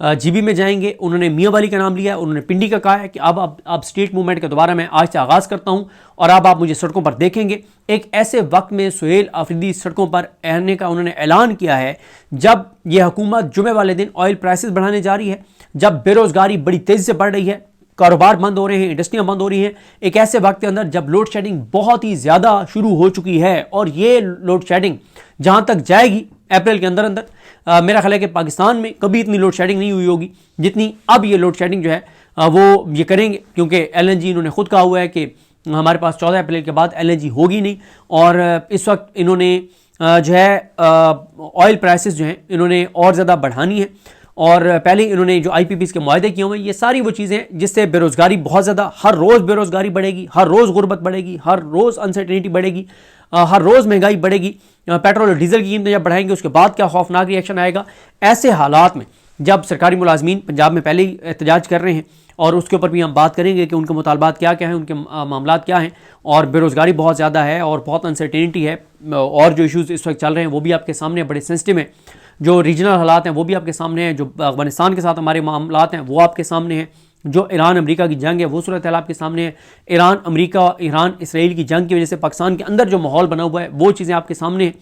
G B میں جائیں گے. انہوں نے میاں والی کا نام لیا ہے, انہوں نے پنڈی کا کہا ہے کہ اب اسٹیٹ موومنٹ کا دوبارہ میں آج سے آغاز کرتا ہوں اور اب آپ مجھے سڑکوں پر دیکھیں گے. ایک ایسے وقت میں سہیل آفریدی سڑکوں پر آنے کا انہوں نے اعلان کیا ہے جب یہ حکومت جمعے والے دن آئل پرائسز بڑھانے جا رہی ہے, جب بے روزگاری بڑی تیزی سے بڑھ رہی ہے, کاروبار بند ہو رہے ہیں, انڈسٹریاں بند ہو رہی ہیں, ایک ایسے وقت کے اندر جب لوڈ شیڈنگ بہت ہی زیادہ شروع ہو چکی ہے. اور یہ لوڈ شیڈنگ جہاں تک جائے گی اپریل کے اندر میرا خیال ہے کہ پاکستان میں کبھی اتنی لوڈ شیڈنگ نہیں ہوئی ہوگی جتنی اب یہ لوڈ شیڈنگ جو ہے وہ یہ کریں گے, کیونکہ ایل این جی انہوں نے خود کہا ہوا ہے کہ ہمارے پاس 14 اپریل کے بعد ایل این جی ہوگی نہیں. اور اس وقت انہوں نے جو ہے آئل پرائسز جو ہیں انہوں نے اور زیادہ بڑھانی ہے. اور پہلے انہوں نے جو آئی پی پیز کے معاہدے کیے ہوئے ہیں, یہ ساری وہ چیزیں جس سے بے روزگاری بہت زیادہ, ہر روز بے روزگاری بڑھے گی, ہر روز غربت بڑھے گی, ہر روز انسرٹینٹی بڑھے گی, ہر روز مہنگائی بڑھے گی. پیٹرول اور ڈیزل کی قیمتیں جب بڑھائیں گے اس کے بعد کیا خوفناک ری ایکشن آئے گا. ایسے حالات میں جب سرکاری ملازمین پنجاب میں پہلے ہی احتجاج کر رہے ہیں, اور اس کے اوپر بھی ہم بات کریں گے کہ ان کے مطالبات کیا کیا ہیں, ان کے معاملات کیا ہیں, اور بے روزگاری بہت زیادہ ہے اور بہت انسرٹینٹی ہے, اور جو ایشوز اس وقت چل رہے ہیں وہ بھی آپ کے سامنے بڑے سینسٹیو ہیں, جو ریجنل حالات ہیں وہ بھی آپ کے سامنے ہیں, جو افغانستان کے ساتھ ہمارے معاملات ہیں وہ آپ کے سامنے ہیں, جو ایران امریکہ کی جنگ ہے وہ صورتحال آپ کے سامنے ہے, ایران امریکہ ایران اسرائیل کی جنگ کی وجہ سے پاکستان کے اندر جو ماحول بنا ہوا ہے وہ چیزیں آپ کے سامنے ہیں.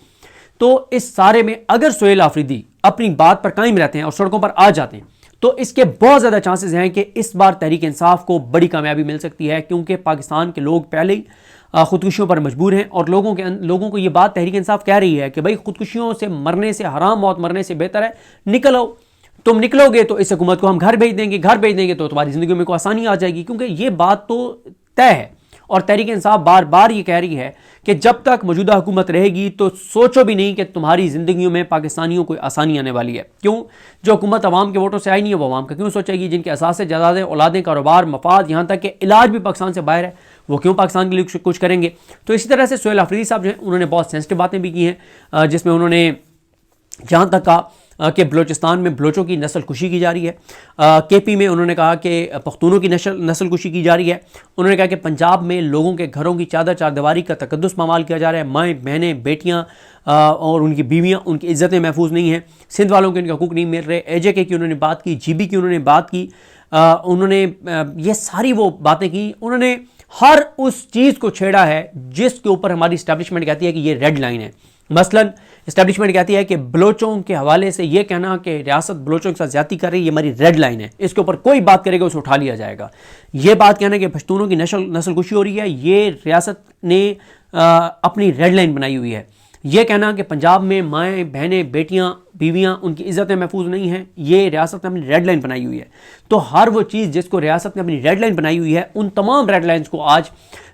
تو اس سارے میں اگر سہیل آفریدی اپنی بات پر قائم رہتے ہیں اور سڑکوں پر آ جاتے ہیں تو اس کے بہت زیادہ چانسز ہیں کہ اس بار تحریک انصاف کو بڑی کامیابی مل سکتی ہے, کیونکہ پاکستان کے لوگ پہلے ہی خودکشیوں پر مجبور ہیں, اور لوگوں کو یہ بات تحریک انصاف کہہ رہی ہے کہ بھائی خودکشیوں سے مرنے سے, حرام موت مرنے سے بہتر ہے نکلو, تم نکلو گے تو اس حکومت کو ہم گھر بھیج دیں گے تو تمہاری زندگی میں کوئی آسانی آ جائے گی. کیونکہ یہ بات تو طے ہے, اور تحریک انصاف بار بار یہ کہہ رہی ہے کہ جب تک موجودہ حکومت رہے گی تو سوچو بھی نہیں کہ تمہاری زندگیوں میں پاکستانیوں کو آسانی آنے والی ہے. کیوں؟ جو حکومت عوام کے ووٹوں سے آئی نہیں ہے وہ عوام کا کیوں سوچے گی؟ جن کے اثاثے, جائیدادیں, اولادیں, کاروبار, مفاد, یہاں تک کہ علاج بھی پاکستان سے باہر ہے, وہ کیوں پاکستان کے لیے کچھ کریں گے؟ تو اسی طرح سے سہیل آفریدی صاحب جو ہیں انہوں نے بہت سینسٹیو باتیں بھی کی ہیں, جس میں انہوں نے جہاں تک کہا کہ بلوچستان میں بلوچوں کی نسل کشی کی جا رہی ہے, کے پی میں انہوں نے کہا کہ پختونوں کی نسل کشی کی جا رہی ہے, انہوں نے کہا کہ پنجاب میں لوگوں کے گھروں کی چار دیواری کا تقدس پامال کیا جا رہا ہے, مائیں بہنیں بیٹیاں اور ان کی بیویاں, ان کی عزتیں محفوظ نہیں ہیں, سندھ والوں کے ان کے حقوق نہیں مل رہے, اے جے کے کی انہوں نے بات کی, جی بی کی انہوں نے بات کی, انہوں نے یہ ساری وہ باتیں کی. انہوں نے ہر اس چیز کو چھیڑا ہے جس کے اوپر ہماری اسٹیبلشمنٹ کہتی ہے کہ یہ ریڈ لائن ہے. مثلاً اسٹیبلشمنٹ کہتی ہے کہ بلوچوں کے حوالے سے یہ کہنا کہ ریاست بلوچوں کے ساتھ زیادتی کر رہی ہے یہ ہماری ریڈ لائن ہے, اس کے اوپر کوئی بات کرے گا اسے اٹھا لیا جائے گا. یہ بات کہنا کہ پشتونوں کی نسل کشی ہو رہی ہے یہ ریاست نے اپنی ریڈ لائن بنائی ہوئی ہے. یہ کہنا کہ پنجاب میں مائیں بہنیں بیٹیاں بیویاں ان کی عزتیں محفوظ نہیں ہیں یہ ریاست نے اپنی ریڈ لائن بنائی ہوئی ہے. تو ہر وہ چیز جس کو ریاست نے اپنی ریڈ لائن بنائی ہوئی ہے ان تمام ریڈ لائنز کو آج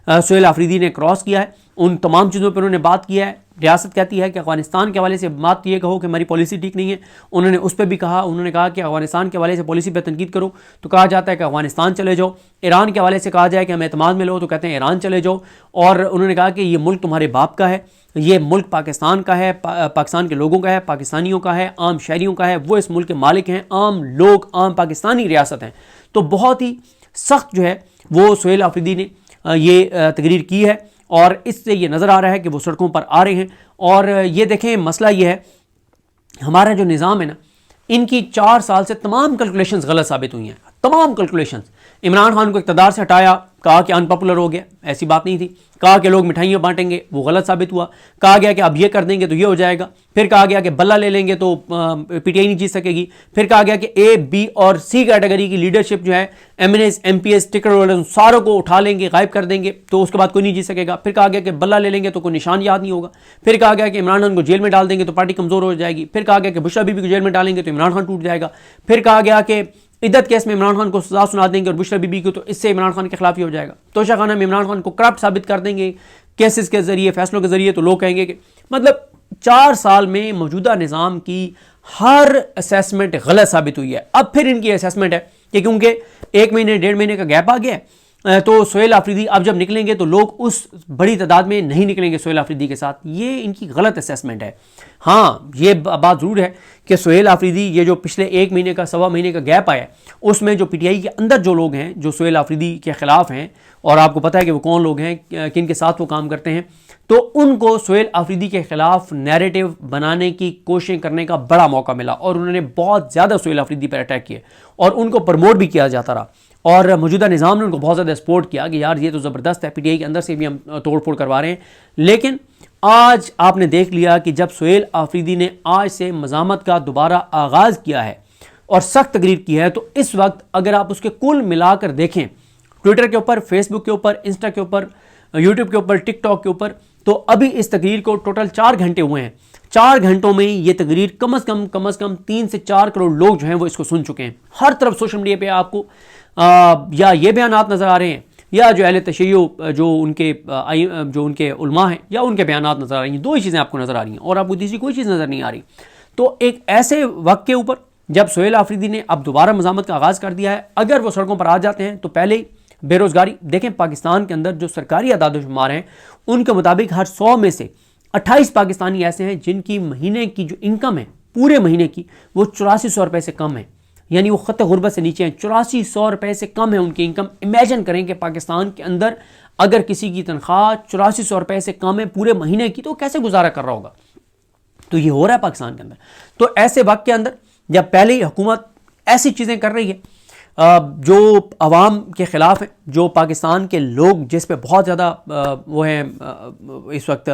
سہیل آفریدی نے کراس کیا ہے, ان تمام چیزوں پر انہوں نے بات کیا ہے. ریاست کہتی ہے کہ افغانستان کے حوالے سے بات یہ کہو کہ ہماری پالیسی ٹھیک نہیں ہے, انہوں نے اس پہ بھی کہا, انہوں نے کہا کہ افغانستان کے حوالے سے پالیسی پہ تنقید کرو تو کہا جاتا ہے کہ افغانستان چلے جاؤ, ایران کے حوالے سے کہا جائے کہ ہم اعتماد میں لو تو کہتے ہیں ایران چلے جاؤ, اور انہوں نے کہا کہ یہ ملک تمہارے باپ کا ہے, یہ ملک پاکستان کا ہے, پاکستان کے لوگوں کا ہے, پاکستانیوں کا ہے, عام شہریوں کا ہے, وہ اس ملک کے مالک ہیں, عام لوگ, عام پاکستانی ریاست ہیں. تو بہت ہی سخت جو ہے وہ سہیل آفریدی نے یہ تقریر کی ہے, اور اس سے یہ نظر آ رہا ہے کہ وہ سڑکوں پر آ رہے ہیں. اور یہ دیکھیں مسئلہ یہ ہے ہمارا جو نظام ہے نا, ان کی 4 سال سے تمام کیلکولیشنز غلط ثابت ہوئی ہیں, تمام کیلکولیشنز. عمران خان کو اقتدار سے ہٹایا, کہا کہ ان پاپولر ہو گیا, ایسی بات نہیں تھی. کہا کہ لوگ مٹھائیاں بانٹیں گے, وہ غلط ثابت ہوا. کہا گیا کہ اب یہ کر دیں گے تو یہ ہو جائے گا. پھر کہا گیا کہ بلہ لے لیں گے تو پی ٹی آئی نہیں جیت سکے گی. پھر کہا گیا کہ اے بی اور سی کیٹیگری کی لیڈرشپ جو ہے M N S M P S ticket holder ساروں کو اٹھا لیں گے, غائب کر دیں گے تو اس کے بعد کوئی نہیں جیت سکے گا. پھر کہا گیا کہ بلہ لے لیں گے تو کوئی نشان یاد نہیں ہوگا. پھر کہا گیا کہ عمران خان کو جیل میں ڈال دیں گے تو پارٹی کمزور ہو جائے گی. پھر کہا گیا کہ بشرا بی بی کو جیل میں ڈالیں گے تو عمران خان ٹوٹ جائے گا. پھر کہا گیا کہ عدت کیس میں عمران خان کو سزا سنا دیں گے اور بشرا بی بی کو تو اس سے عمران خان کے خلاف ہی ہو جائے گا. توشہ خانہ میں عمران خان کو کرپٹ ثابت کر دیں گے کیسز کے ذریعے, فیصلوں کے ذریعے, تو لوگ کہیں گے کہ مطلب 4 سال میں موجودہ نظام کی ہر اسیسمنٹ غلط ثابت ہوئی ہے. اب پھر ان کی اسیسمنٹ ہے کہ کیونکہ 1 مہینے 1.5 مہینے کا گیپ آ گیا ہے تو سہیل آفریدی اب جب نکلیں گے تو لوگ اس بڑی تعداد میں نہیں نکلیں گے سہیل آفریدی کے ساتھ. یہ ان کی غلط اسیسمنٹ ہے. ہاں یہ بات ضرور ہے کہ سہیل آفریدی یہ جو پچھلے 1 مہینے کا 1.25 مہینے کا گیپ آیا ہے اس میں جو پی ٹی آئی کے اندر جو لوگ ہیں جو سہیل آفریدی کے خلاف ہیں, اور آپ کو پتہ ہے کہ وہ کون لوگ ہیں, کن کے ساتھ وہ کام کرتے ہیں, تو ان کو سہیل آفریدی کے خلاف نیریٹو بنانے کی کوششیں کرنے کا بڑا موقع ملا اور انہوں نے بہت زیادہ سہیل آفریدی پر اٹیک کیے اور ان کو پروموٹ بھی کیا جاتا رہا اور موجودہ نظام نے ان کو بہت زیادہ سپورٹ کیا کہ یار یہ تو زبردست ہے, پی ٹی آئی کے اندر سے بھی ہم توڑ پھوڑ کروا رہے ہیں. لیکن آج آپ نے دیکھ لیا کہ جب سہیل آفریدی نے آج سے مزاحمت کا دوبارہ آغاز کیا ہے اور سخت تقریر کی ہے, تو اس وقت اگر آپ اس کے کل ملا کر دیکھیں, ٹویٹر کے اوپر, فیس بک کے اوپر, انسٹا کے اوپر, یوٹیوب کے اوپر, ٹک ٹاک کے اوپر, تو ابھی اس تقریر کو ٹوٹل 4 گھنٹے ہوئے ہیں. 4 گھنٹوں میں یہ تقریر کم از کم 3 سے 4 کروڑ لوگ جو ہیں وہ اس کو سن چکے ہیں. ہر طرف سوشل میڈیا پہ آپ کو یا یہ بیانات نظر آ رہے ہیں یا جو اہل تشیع جو ان کے علماء ہیں یا ان کے بیانات نظر آ رہی ہیں. 2 ہی چیزیں آپ کو نظر آ رہی ہیں اور آپ کو تیسری کوئی چیز نظر نہیں آ رہی. تو ایک ایسے وقت کے اوپر جب سہیل آفریدی نے اب دوبارہ مزاحمت کا آغاز کر دیا ہے, اگر وہ سڑکوں پر آ جاتے ہیں تو پہلے ہی بے روزگاری دیکھیں, پاکستان کے اندر جو سرکاری اعداد و شمار ہیں ان کے مطابق ہر 100 میں سے 28 پاکستانی ایسے ہیں جن کی مہینے کی جو انکم ہے پورے مہینے کی وہ 8400 روپے سے کم ہے, یعنی وہ خط غربت سے نیچے ہیں. 8400 روپے سے کم ہے ان کی انکم. امیجن کریں کہ پاکستان کے اندر اگر کسی کی تنخواہ 8400 روپے سے کم ہے پورے مہینے کی تو کیسے گزارا کر رہا ہوگا. تو یہ ہو رہا ہے پاکستان کے اندر. تو ایسے وقت کے اندر جب پہلے ہی حکومت ایسی چیزیں کر رہی ہے جو عوام کے خلاف ہیں, جو پاکستان کے لوگ جس پہ بہت زیادہ وہ ہیں اس وقت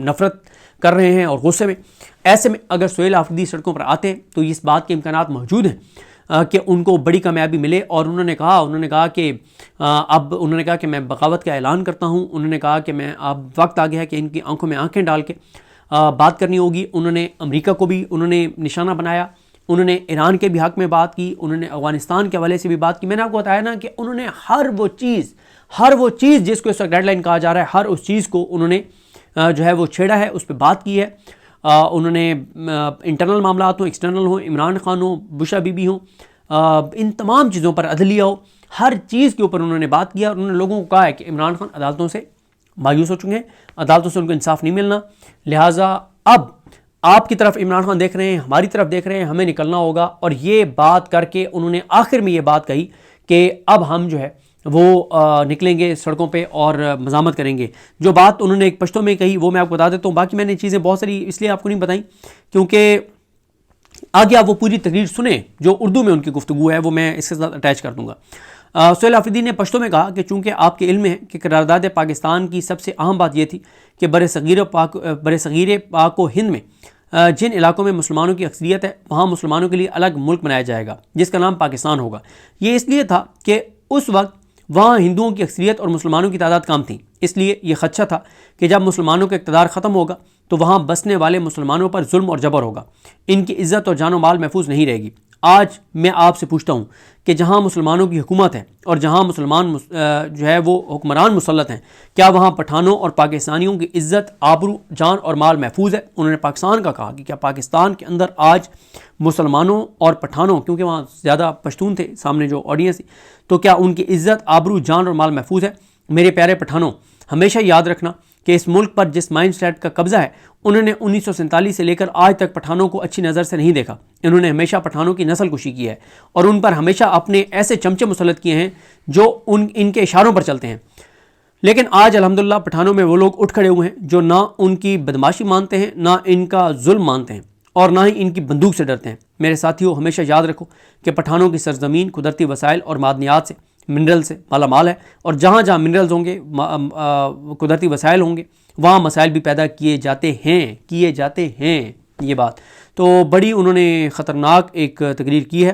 نفرت کر رہے ہیں اور غصے میں, ایسے میں اگر سہیل آفریدی سڑکوں پر آتے ہیں تو اس بات کے امکانات موجود ہیں کہ ان کو بڑی کامیابی ملے. اور انہوں نے کہا کہ میں بغاوت کا اعلان کرتا ہوں. انہوں نے کہا کہ میں اب وقت آ گیا ہے کہ ان کی آنکھوں میں آنکھیں ڈال کے بات کرنی ہوگی. انہوں نے امریکہ کو بھی انہوں نے نشانہ بنایا, انہوں نے ایران کے بھی حق میں بات کی, انہوں نے افغانستان کے حوالے سے بھی بات کی. میں نے آپ کو بتایا نا کہ انہوں نے ہر وہ چیز جس کو اس وقت ڈیڈ لائن کہا جا رہا ہے, ہر اس چیز کو انہوں نے جو ہے وہ چھیڑا ہے, اس پہ بات کی ہے. انہوں نے انٹرنل معاملات ہوں, ایکسٹرنل ہوں, عمران خان ہوں, بشا بی بی ہوں, ان تمام چیزوں پر, عدلیہ ہو, ہر چیز کے اوپر انہوں نے بات کیا. انہوں نے لوگوں کو کہا ہے کہ عمران خان عدالتوں سے مایوس ہو چکے ہیں, عدالتوں سے ان کو انصاف نہیں ملنا, لہٰذا اب آپ کی طرف عمران خان دیکھ رہے ہیں, ہماری طرف دیکھ رہے ہیں, ہمیں نکلنا ہوگا. اور یہ بات کر کے انہوں نے آخر میں یہ بات کہی کہ اب ہم جو ہے وہ نکلیں گے سڑکوں پہ اور مزاحمت کریں گے. جو بات انہوں نے ایک پشتوں میں کہی وہ میں آپ کو بتا دیتا ہوں. باقی میں نے چیزیں بہت ساری اس لیے آپ کو نہیں بتائیں کیونکہ آگے آپ وہ پوری تقریر سنیں جو اردو میں ان کی گفتگو ہے, وہ میں اس کے ساتھ اٹیچ کر دوں گا. سہیل آفریدی نے پشتوں میں کہا کہ چونکہ آپ کے علم ہے کہ قرارداد پاکستان کی سب سے اہم بات یہ تھی کہ برصغیر پاک و ہند میں جن علاقوں میں مسلمانوں کی اکثریت ہے وہاں مسلمانوں کے لیے الگ ملک بنایا جائے گا جس کا نام پاکستان ہوگا. یہ اس لیے تھا کہ اس وقت وہاں ہندوؤں کی اکثریت اور مسلمانوں کی تعداد کم تھی, اس لیے یہ خدشہ تھا کہ جب مسلمانوں کا اقتدار ختم ہوگا تو وہاں بسنے والے مسلمانوں پر ظلم اور جبر ہوگا, ان کی عزت اور جان و مال محفوظ نہیں رہے گی. آج میں آپ سے پوچھتا ہوں کہ جہاں مسلمانوں کی حکومت ہے اور جہاں مسلمان جو ہے وہ حکمران مسلط ہیں, کیا وہاں پٹھانوں اور پاکستانیوں کی عزت, آبرو, جان اور مال محفوظ ہے؟ انہوں نے پاکستان کا کہا کہ کیا پاکستان کے اندر آج مسلمانوں اور پٹھانوں, کیونکہ وہاں زیادہ پشتون تھے سامنے جو آڈینس تھی, تو کیا ان کی عزت, آبرو, جان اور مال محفوظ ہے؟ میرے پیارے پٹھانوں, ہمیشہ یاد رکھنا کہ اس ملک پر جس مائنڈ سیٹ کا قبضہ ہے انہوں نے 1947 سے لے کر آج تک پٹھانوں کو اچھی نظر سے نہیں دیکھا. انہوں نے ہمیشہ پٹھانوں کی نسل کشی کی ہے اور ان پر ہمیشہ اپنے ایسے چمچے مسلط کیے ہیں جو ان کے اشاروں پر چلتے ہیں. لیکن آج الحمدللہ پٹھانوں میں وہ لوگ اٹھ کھڑے ہوئے ہیں جو نہ ان کی بدماشی مانتے ہیں, نہ ان کا ظلم مانتے ہیں اور نہ ہی ان کی بندوق سے ڈرتے ہیں. میرے ساتھیوں, ہمیشہ یاد رکھو کہ پٹھانوں کی سرزمین قدرتی وسائل اور معدنیات سے, منرل سے مالا مال ہے, اور جہاں جہاں منرلز ہوں گے, قدرتی وسائل ہوں گے, وہاں مسائل بھی پیدا کیے جاتے ہیں. یہ بات تو بڑی انہوں نے خطرناک ایک تقریر کی ہے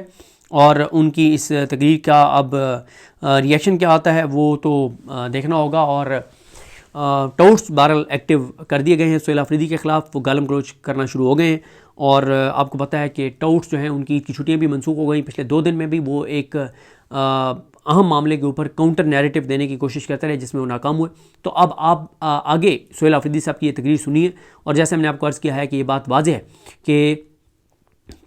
اور ان کی اس تقریر کا اب ریئیکشن کیا آتا ہے وہ تو دیکھنا ہوگا. اور ٹوٹس بہرحال ایکٹیو کر دیے گئے ہیں سہیل آفریدی کے خلاف, وہ گالم گلوچ کرنا شروع ہو گئے ہیں. اور آپ کو پتہ ہے کہ ٹوٹس جو ہیں ان کی عید کی چھٹیاں بھی منسوخ ہو گئیں. پچھلے 2 دن میں بھی وہ ایک اہم معاملے کے اوپر کاؤنٹر نیریٹو دینے کی کوشش کرتے رہے جس میں وہ ناکام ہوئے. تو اب آپ آگے سہیل آفریدی صاحب کی یہ تقریر سنیے, اور جیسے ہم نے آپ کو عرض کیا ہے کہ یہ بات واضح ہے کہ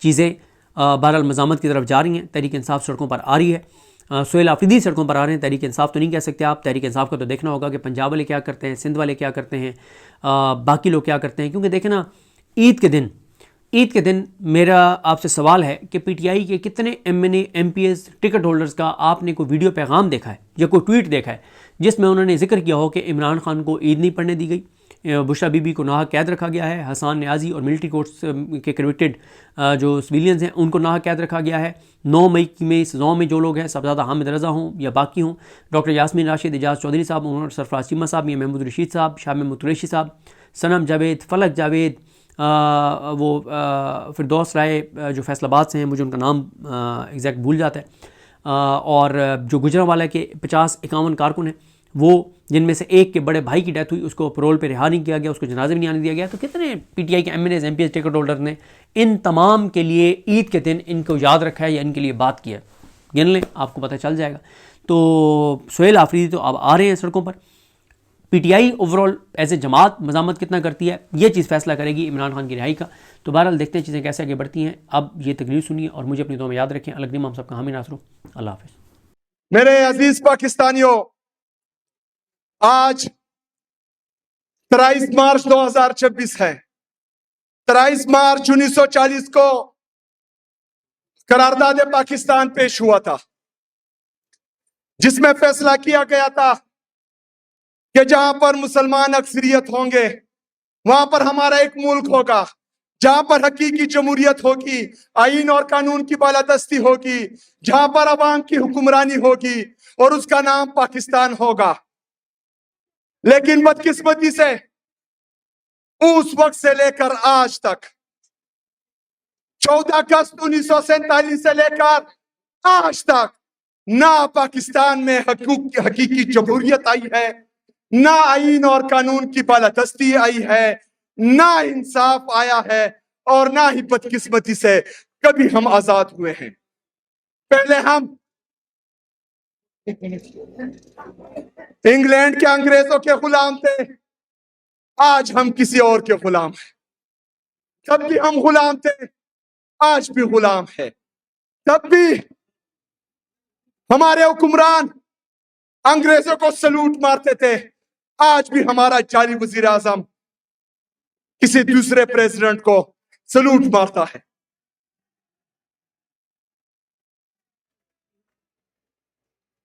چیزیں بہرحال مزاحمت کی طرف جا رہی ہیں. تحریک انصاف سڑکوں پر آ رہی ہے, سہیل آفریدی سڑکوں پر آ رہے ہیں. تحریک انصاف تو نہیں کہہ سکتے آپ, تحریک انصاف کا تو دیکھنا ہوگا کہ پنجاب والے کیا کرتے ہیں, سندھ والے کیا کرتے ہیں, باقی لوگ کیا کرتے ہیں. کیونکہ دیکھیں نا, عید کے دن میرا آپ سے سوال ہے کہ پی ٹی آئی کے کتنے M N A, M P S, ticket holders کا آپ نے کوئی ویڈیو پیغام دیکھا ہے یا کوئی ٹویٹ دیکھا ہے جس میں انہوں نے ذکر کیا ہو کہ عمران خان کو عید نہیں پڑھنے دی گئی، بشرا بی بی کو ناحق قید رکھا گیا ہے، حسان نیازی اور ملٹری کورٹس کے کنوکٹڈ جو سویلینز ہیں ان کو ناحق قید رکھا گیا ہے۔ 9 مئی میں سزاؤں میں جو لوگ ہیں، صاحبزادہ حامد رضا ہوں یا باقی ہوں، ڈاکٹر یاسمین راشد، اعجاز چودھری صاحب، عمر سرفراز چیمہ صاحب، میاں محمود رشید صاحب، شاہ محمود قریشی صاحب، صنم جاوید، فلک جاوید، وہ فردوس رائے جو فیصل آباد سے ہیں، مجھے ان کا نام ایگزیکٹ بھول جاتا ہے، اور جو گجرانوالہ کے 50-51 کارکن ہیں، وہ جن میں سے ایک کے بڑے بھائی کی ڈیتھ ہوئی، اس کو پرول پہ رہا نہیں کیا گیا، اس کو جنازے بھی نہیں آنے دیا گیا۔ تو کتنے پی ٹی آئی کے M N As, M P S, ticket holder نے ان تمام کے لیے عید کے دن ان کو یاد رکھا ہے یا ان کے لیے بات کیا ہے، گن لیں، آپ کو پتہ چل جائے گا۔ تو سہیل آفریدی تو اب آ رہے ہیں سڑکوں پر۔ P T I overall as a جماعت مزاحمت کتنا کرتی ہے، یہ چیز فیصلہ کرے گی عمران خان کی رہائی کا۔ تو بہرحال دیکھتے ہیں چیزیں کیسے آگے بڑھتی ہیں۔ اب یہ تقریر سنیے اور مجھے اپنی دعا میں یاد رکھیں۔ الگ نعمہ ہم سب کا حامی ناصر ہوں۔ اللہ حافظ۔ میرے عزیز پاکستانیوں، آج 23 مارچ 2026 ہے۔ 23 مارچ 1940 کو قرارداد پاکستان پیش ہوا تھا، جس میں فیصلہ کیا گیا تھا کہ جہاں پر مسلمان اکثریت ہوں گے وہاں پر ہمارا ایک ملک ہوگا، جہاں پر حقیقی جمہوریت ہوگی، آئین اور قانون کی بالادستی ہوگی، جہاں پر عوام کی حکمرانی ہوگی، اور اس کا نام پاکستان ہوگا۔ لیکن بدقسمتی سے اس وقت سے لے کر آج تک 14 اگست 1947 سے لے کر آج تک نہ پاکستان میں حقیقی جمہوریت آئی ہے، نہ آئین اور قانون کی بالادستی آئی ہے، نہ انصاف آیا ہے، اور نہ ہی بدقسمتی سے کبھی ہم آزاد ہوئے ہیں۔ پہلے ہم انگلینڈ کے انگریزوں کے غلام تھے، آج ہم کسی اور کے غلام ہیں۔ تب بھی ہم غلام تھے، آج بھی غلام ہے۔ تب بھی ہمارے حکمران انگریزوں کو سلوٹ مارتے تھے، آج بھی ہمارا جعلی وزیر اعظم کسی دوسرے پریزیڈنٹ کو سلوٹ مارتا ہے۔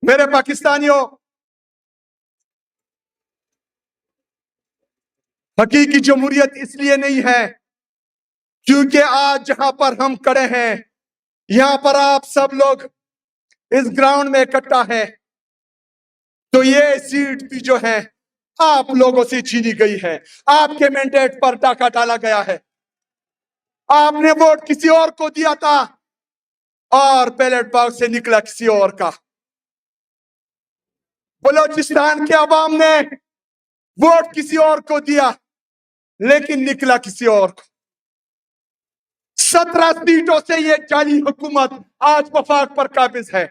میرے پاکستانیوں، حقیقی جمہوریت اس لیے نہیں ہے کیونکہ آج جہاں پر ہم کھڑے ہیں، یہاں پر آپ سب لوگ اس گراؤنڈ میں اکٹھا ہے، تو یہ سیٹ بھی جو ہے آپ لوگوں سے چھینی گئی ہے، آپ کے مینڈیٹ پر ڈاکہ ڈالا گیا ہے۔ آپ نے ووٹ کسی اور کو دیا تھا اور بیلٹ باکس سے نکلا کسی اور کا۔ بلوچستان کے عوام نے ووٹ کسی اور کو دیا لیکن نکلا کسی اور کو۔ 17 سیٹوں سے یہ جعلی حکومت آج وفاق پر قابض ہے۔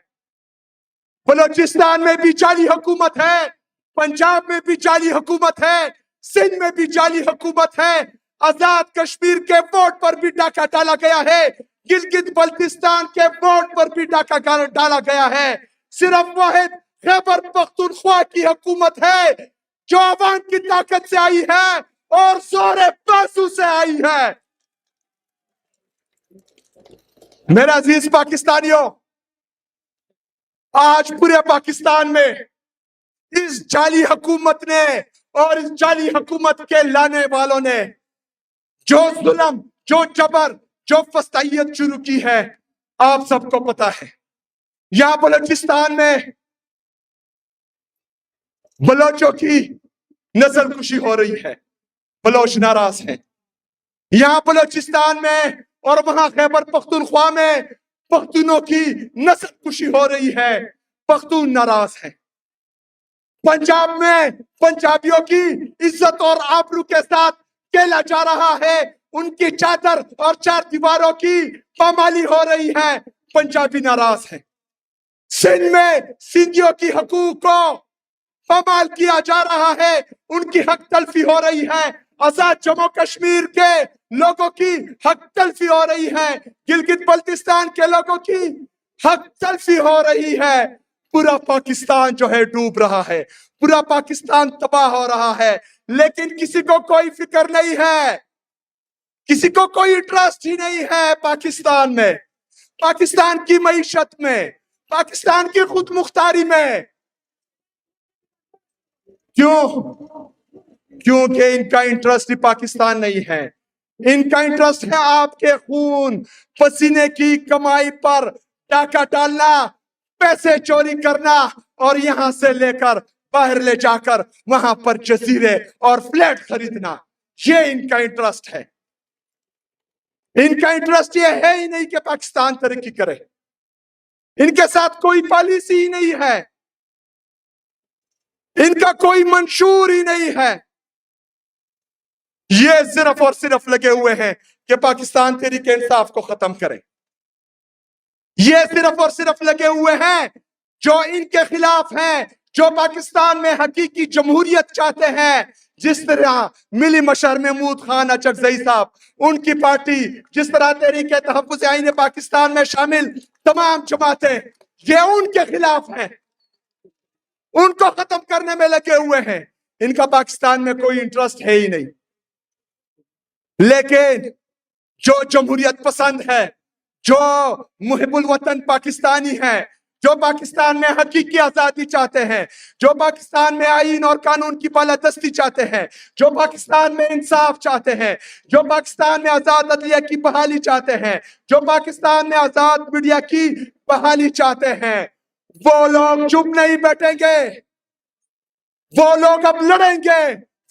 بلوچستان میں بھی جعلی حکومت ہے، پنجاب میں بھی جعلی حکومت ہے، سندھ میں بھی جعلی حکومت ہے، آزاد کشمیر کے ووٹ پر بھی ڈاکہ ڈالا گیا ہے، گلگت بلتستان کے ووٹ پر بھی ڈاکہ ڈالا گیا ہے۔ صرف واحد خیبر پختونخوا کی حکومت ہے جو عوام کی طاقت سے آئی ہے اور زور بازو سے آئی ہے۔ میرا عزیز پاکستانیوں، آج پورے پاکستان میں اس جعلی حکومت نے اور اس جعلی حکومت کے لانے والوں نے جو ظلم، جو جبر، جو فسطائیت شروع کی ہے، آپ سب کو پتا ہے۔ یہاں بلوچستان میں بلوچوں کی نسل کشی ہو رہی ہے، بلوچ ناراض ہیں۔ یہاں بلوچستان میں اور وہاں خیبر پختونخوا میں پختونوں کی نسل کشی ہو رہی ہے، پختون ناراض ہیں۔ پنجاب میں پنجابیوں کی عزت اور آبرو کے ساتھ کھیلا جا رہا ہے، ان کی چادر اور چار دیواروں کی پامالی ہو رہی ہے، پنجابی ناراض ہیں۔ سندھ میں سندھیوں کی حقوق کو پامال کیا جا رہا ہے، ان کی حق تلفی ہو رہی ہے، آزاد جموں کشمیر کے لوگوں کی حق تلفی ہو رہی ہے، گلگت بلتستان کے لوگوں کی حق تلفی ہو رہی ہے۔ پورا پاکستان جو ہے ڈوب رہا ہے، پورا پاکستان تباہ ہو رہا ہے، لیکن کسی کو کوئی فکر نہیں ہے، کسی کو کوئی انٹرسٹ ہی نہیں ہے پاکستان میں، پاکستان کی معیشت میں، پاکستان کی خود مختاری میں۔ کیوں؟ کیونکہ ان کا انٹرسٹ پاکستان نہیں ہے، ان کا انٹرسٹ ہے آپ کے خون پسینے کی کمائی پر ڈاکہ ڈالنا، پیسے چوری کرنا، اور یہاں سے لے کر باہر لے جا کر وہاں پر جزیرے اور فلیٹ خریدنا۔ یہ ان کا انٹرسٹ ہے۔ ان کا انٹرسٹ یہ ہے ہی نہیں کہ پاکستان ترقی کرے، ان کے ساتھ کوئی پالیسی ہی نہیں ہے، ان کا کوئی منشور ہی نہیں ہے۔ یہ صرف اور صرف لگے ہوئے ہیں کہ پاکستان تحریک انصاف کو ختم کرے۔ یہ صرف اور صرف لگے ہوئے ہیں جو ان کے خلاف ہیں، جو پاکستان میں حقیقی جمہوریت چاہتے ہیں، جس طرح ملی مشر محمود خان اچکزئی صاحب، ان کی پارٹی، جس طرح تحریک تحفظ آئین پاکستان میں شامل تمام جماعتیں، یہ ان کے خلاف ہیں، ان کو ختم کرنے میں لگے ہوئے ہیں۔ ان کا پاکستان میں کوئی انٹرسٹ ہے ہی نہیں۔ لیکن جو جمہوریت پسند ہے، جو محب الوطن پاکستانی ہے، جو پاکستان میں حقیقی آزادی چاہتے ہیں، جو پاکستان میں آئین اور قانون کی بالادستی چاہتے ہیں، جو پاکستان میں انصاف چاہتے ہیں، جو پاکستان میں آزاد عدلیہ کی بحالی چاہتے ہیں، جو پاکستان میں آزاد میڈیا کی بحالی چاہتے ہیں، وہ لوگ چپ نہیں بیٹھیں گے، وہ لوگ اب لڑیں گے،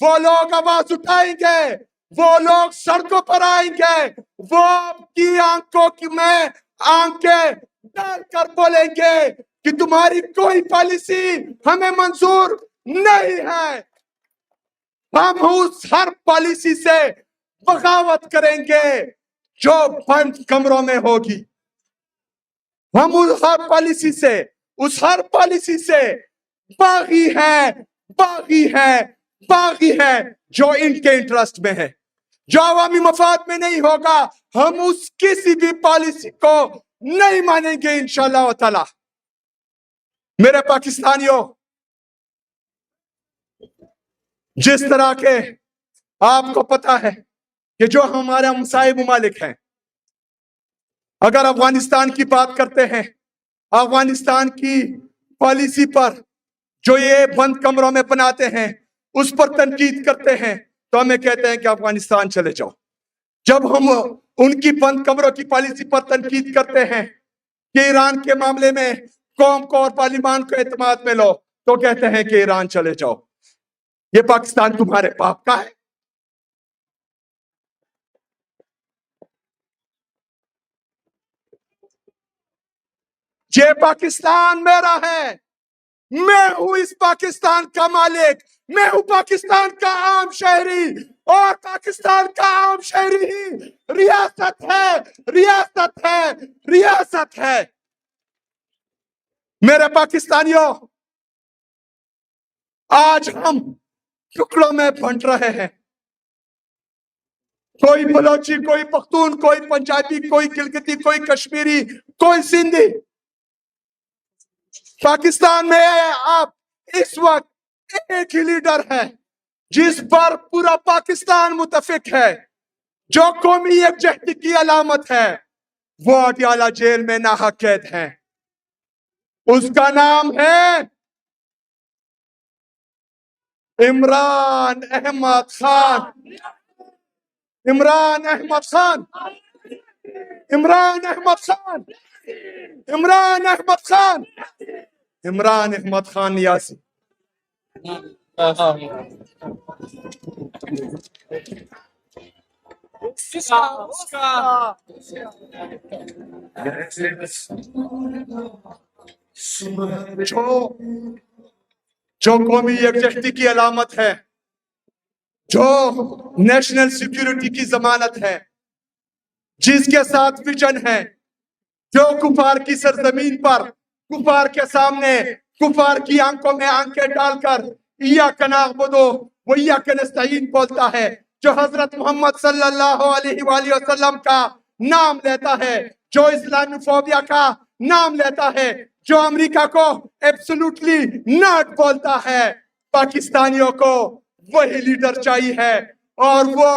وہ لوگ آواز اٹھائیں گے، وہ لوگ سڑکوں پر آئیں گے، وہ آپ کی آنکھوں میں آنکھیں ڈال کر بولیں گے کہ تمہاری کوئی پالیسی ہمیں منظور نہیں ہے۔ ہم اس ہر پالیسی سے بغاوت کریں گے جو بند کمروں میں ہوگی۔ ہم اس ہر پالیسی سے باغی ہے جو ان کے انٹرسٹ میں ہے، جو عوامی مفاد میں نہیں ہوگا۔ ہم اس کسی بھی پالیسی کو نہیں مانیں گے انشاءاللہ تعالی۔ میرے پاکستانیوں، جس طرح کے آپ کو پتا ہے کہ جو ہمارے مسائب ممالک ہیں، اگر افغانستان کی بات کرتے ہیں، افغانستان کی پالیسی پر جو یہ بند کمروں میں بناتے ہیں، اس پر تنقید کرتے ہیں، تو ہمیں کہتے ہیں کہ افغانستان چلے جاؤ۔ جب ہم ان کی بند کمروں کی پالیسی پر تنقید کرتے ہیں کہ ایران کے معاملے میں قوم کو اور پارلیمان کو اعتماد میں لو، تو کہتے ہیں کہ ایران چلے جاؤ۔ یہ پاکستان تمہارے باپ کا ہے؟ یہ پاکستان میرا ہے، میں ہوں اس پاکستان کا مالک، میں ہوں پاکستان کا عام شہری، اور پاکستان کا عام شہری ہی ریاست ہے۔ میرے پاکستانیوں، آج ہم ٹکڑوں میں بنٹ رہے ہیں، کوئی بلوچی، کوئی پختون، کوئی پنجابی، کوئی گلگتی، کوئی کشمیری، کوئی سندھی۔ پاکستان میں آپ اس وقت ایک ہی لیڈر ہے جس پر پورا پاکستان متفق ہے، جو قومی یکجہتی کی علامت ہے۔ وہ اڈیالہ جیل میں ناحق قید ہے، اس کا نام ہے عمران احمد خان۔ عمران احمد خان، عمران احمد خان، عمران احمد خان، عمران احمد خان نیازی۔ جو قومی یکجہتی کی علامت ہے، جو نیشنل سیکیورٹی کی ضمانت ہے، جس کے ساتھ ویژن ہے، جو کفار کی سرزمین پر، کفار کے سامنے، کفار کی آنکھوں میں آنکھیں ڈال کر ایاک نعبد و ایاک نستعین بولتا ہے، جو حضرت محمد صلی اللہ علیہ وآلہ وسلم کا نام لیتا ہے، جو اسلامی فوبیا کا نام لیتا ہے، جو امریکہ کو ایبسولوٹلی ناٹ بولتا ہے۔ پاکستانیوں کو وہی لیڈر چاہیے ہے، اور وہ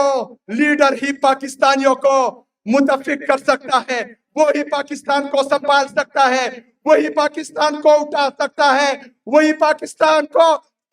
لیڈر ہی پاکستانیوں کو متفق کر سکتا ہے، وہی پاکستان کو سنبھال سکتا ہے، وہی پاکستان کو اٹھا سکتا ہے، وہی پاکستان کو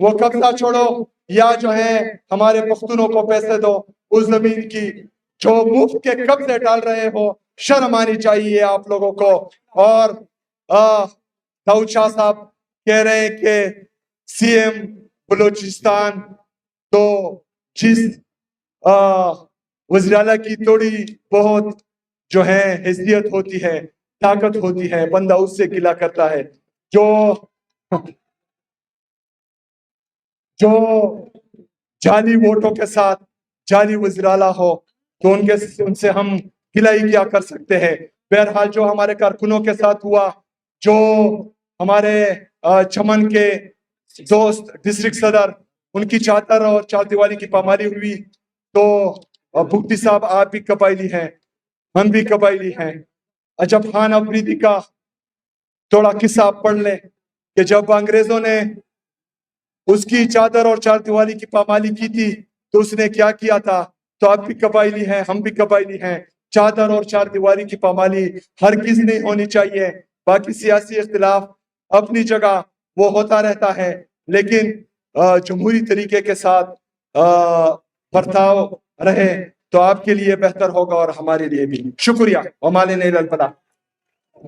وہ قبضہ چھوڑو یا جو ہے ہمارے پختونوں کو پیسے دو اس زمین کی جو مفت کے قبضے ڈال رہے ہو. شرم آنی چاہیے آپ لوگوں کو. اور داؤد شاہ صاحب کہہ رہے ہیں کہ سی ایم بلوچستان تو جس وزیر اعلیٰ کی تھوڑی بہت جو ہے حیثیت ہوتی ہے طاقت ہوتی ہے بندہ اس سے گلہ کرتا ہے. جو جعلی ووٹوں کے ساتھ جعلی وزیر اعلیٰ ہو تو ان سے ہم گلہ ہی کیا کر سکتے ہیں. بہرحال جو ہمارے کارکنوں کے ساتھ ہوا, جو ہمارے چمن کے دوست ڈسٹرکٹ صدر ان کی چادر اور چار دیواری کی پامالی ہوئی, تو بھگتی صاحب آپ بھی قبائلی ہیں, ہم بھی قبائلی ہیں. عجب خان افریدی کا تھوڑا قصہ آپ پڑھ لیں کہ جب انگریزوں نے اس کی چادر اور چار دیواری کی پامالی کی تھی تو اس نے کیا کیا تھا. تو آپ بھی قبائلی ہیں, ہم بھی قبائلی ہیں. چادر اور چار دیواری کی پامالی ہرگز نہیں ہونی چاہیے. باقی سیاسی اختلاف اپنی جگہ وہ ہوتا رہتا ہے, لیکن جمہوری طریقے کے ساتھ برتاؤ رہے تو آپ کے لیے بہتر ہوگا اور ہمارے لیے بھی. شکریہ. وما لنا الا البلاغ.